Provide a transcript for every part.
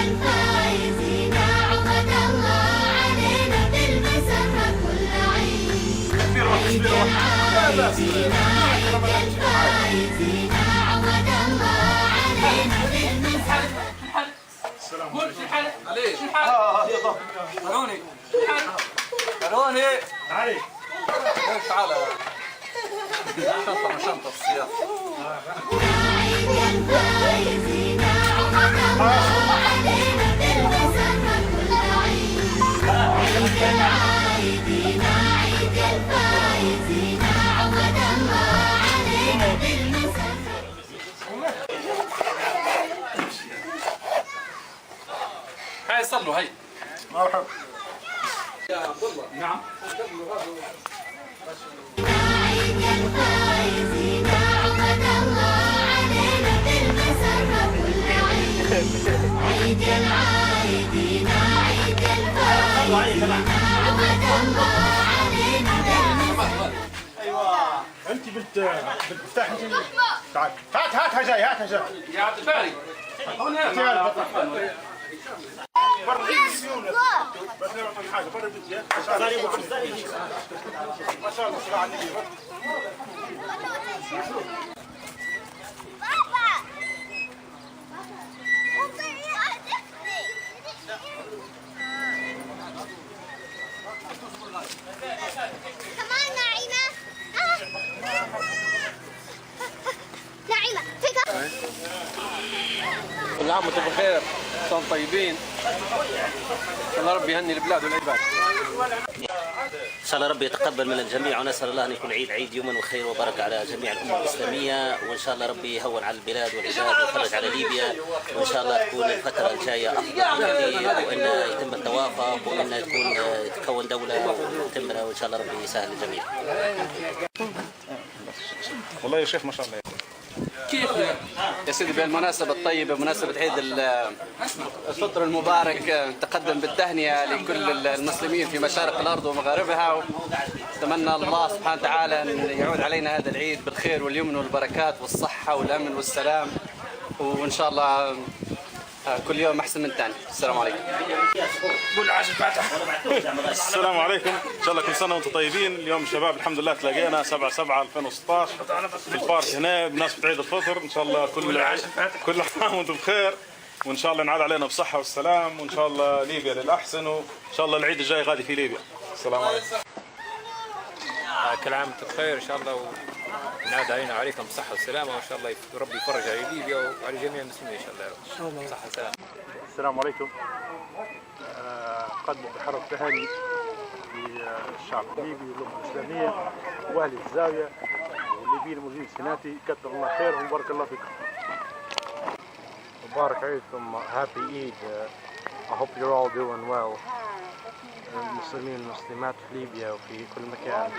الفائزين عقد الله علينا بالمسرة كل عيد. عيد الفائزين عقد الله علينا بالمسرة. قول شو الحل؟ عليك شو الحل؟ قالوني قالوني علي تعال شنطة السيارة. عيد الفائزين عقد الله علينا بالمسرة كل عيد. عيد العايدين عيد الفائزين عقد الله علينا بالمسرة. هاي صلوا هاي. مرحبا. يا عبد الله. نعم. عيد الفائزين عقد الله علينا بالمسرة كل عيد. عيد العايدين عيد الفائزين عقد الله علينا بالمسرة. ايوه انت بنت مفتاح انت. تعال هاتها جاي هاتها جاي. يا عبد الباري. هنا برا السيون بس نعطيك حاجه برا البيت ما شاء الله صراحه النبي. كمان نعيمة. نعيمة فيك. كل عام وانتم بخير، كلكم طيبين. الله ربي يهني البلاد والعباد. إن شاء الله ربي يتقبل من الجميع، ونسأل الله أن يكون عيد يمن وخير وبركة على جميع الأمة الإسلامية، وإن شاء الله ربي يهون على البلاد والعباد ويفرج على ليبيا، وإن شاء الله تكون الفترة الجاية أفضل بكثير، وإن يتم التوافق، وإن تكون دولة وتم، وإن شاء الله ربي يسهل الجميع. والله يا شيخ ما شاء الله. كيف يا سيدي بالمناسبة الطيبة، مناسبة عيد الفطر المبارك، تقدم بالتهنئة لكل المسلمين في مشارق الأرض ومغاربها، ونتمنى الله سبحانه وتعالى أن يعود علينا هذا العيد بالخير واليمن والبركات والصحة والأمن والسلام، وإن شاء الله كل يوم أحسن من الثاني. السلام عليكم. السلام عليكم، ان شاء الله كل سنه وانتم طيبين. اليوم الشباب الحمد لله تلاقينا 7/7/2016 في البارك هنا بمناسبه عيد الفطر. ان شاء الله كل عام وانتم بخير، وان شاء الله ينعاد علينا بالصحه والسلام، وان شاء الله ليبيا للاحسن، وان شاء الله العيد الجاي غادي في ليبيا. السلام عليكم. كل عام وانتم بخير ان شاء الله، ونعاد علينا وعليكم بالصحه والسلامه، وان شاء الله ربي يفرج على ليبيا وعلى جميع المسلمين ان شاء الله. صحه وسلامه. السلام عليكم. أقدم بحرف تهاني للشعب الليبي والأمة الإسلامية وأهل الزاوية والليبيين الموجودين في سيناتي، كثر الله خيرهم وبارك الله فيكم. مبارك عيدكم. Happy Eid. I hope you're all doing well. المسلمين والمسلمات في ليبيا وفي كل مكان.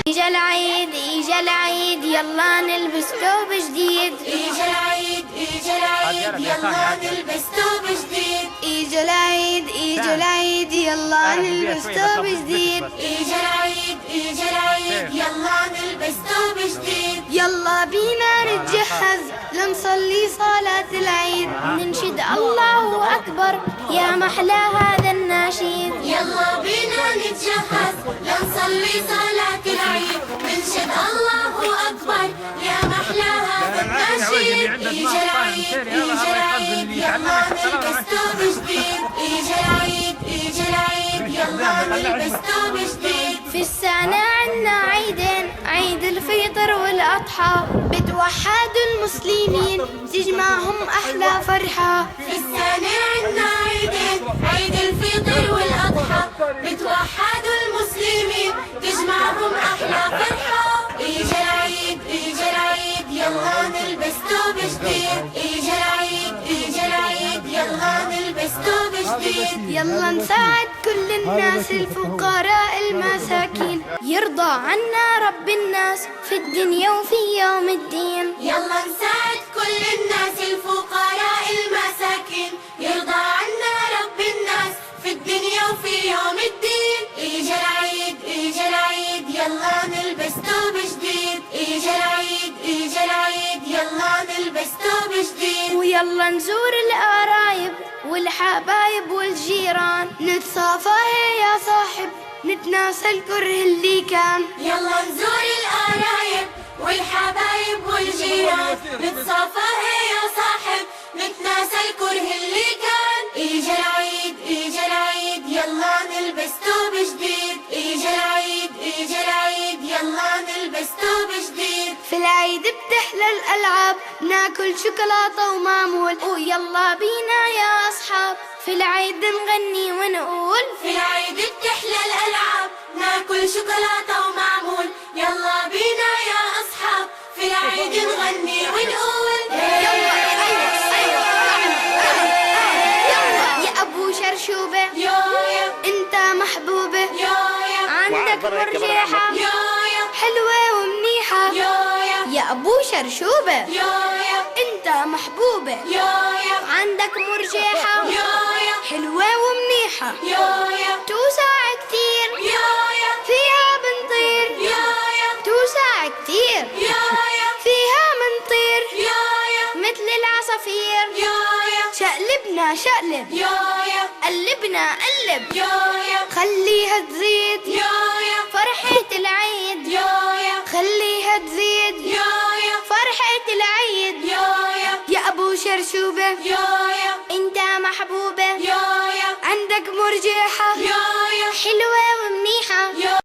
إجا العيد إجا العيد يلا نلبس ثوب جديد. إجا العيد إجا العيد يلا نلبس ثوب جديد. إجا العيد إجا العيد يلا نلبس ثوب جديد. إجا العيد إجا العيد يلا نلبس ثوب جديد. يلا بينا نتجهز لنصلي صلاة العيد، ننشد الله أكبر يا محلى هذا النشيد. يلا بينا نتجهز لنصلي صلاة العيد، ننشد الله أكبر يا محلى هذا النشيد. إجا العيد إجا العيد يلا نلبس ثوب جديد. إجا العيد إجا العيد يلا نلبس ثوب جديد. في السنة عنا عيدين، عيد الفطر والأضحى، بتوحدوا المسلمين تجمعهم أحلى فرحة. في السنة عنا عيدين، عيد الفطر والأضحى، بتوحدوا المسلمين تجمعهم أحلى فرحة. إجا العيد إجا العيد يلا نلبس ثوب جديد. إجا العيد إجا العيد يلا نلبس ثوب جديد. يلا نساعد كل الناس الفقراء المساكين، يرضى عنا رب الناس في الدنيا وفي يوم الدين. يلا نساعد كل الناس الفقراء المساكين، يرضى عنا رب الناس في الدنيا وفي يوم الدين. إجا العيد إجا العيد يلا نلبس ثوب جديد. إجا العيد يلا نزور القرايب والحبايب والجيران، نتصافى يا صاحب نتناسى الكره اللي كان. يلا نزور القرايب والحبايب والجيران، نتصافى يا صاحب نتناسى الكره اللي كان. اجا العيد اجا العيد يلا نلبس ثوب جديد، اجا العيد اجا العيد يلا نلبس ثوب جديد. في العيد بتحلى الألعاب ناكل شوكولاتة ومعمول، ويلا بينا يا أصحاب في العيد نغني ونقول. في العيد بتحلى الألعاب ناكل شوكولاتة ومعمول، يلا بينا يا أصحاب في العيد نغني ونقول. يا أبو شرشوبة يويا أنت محبوبة، يويا عندك مرجحة يويا حلوة ومنيحة. يويا يا أبو شرشوبة يويا أنت محبوبة، يويا عندك مرجحة يويا حلوة ومنيحة. يويا توسع كتير يويا فيها بنطير، يويا توسع كتير يويا فيها منطير يويا مثل العصافير. يويا شقلبنا شقلب يويا قلبنا قلب، يويا خليها تزيد يويا فرحة العيد، يويا خليها تزيد يويا فرحة العيد. يويا يا أبو شرشوبة يويا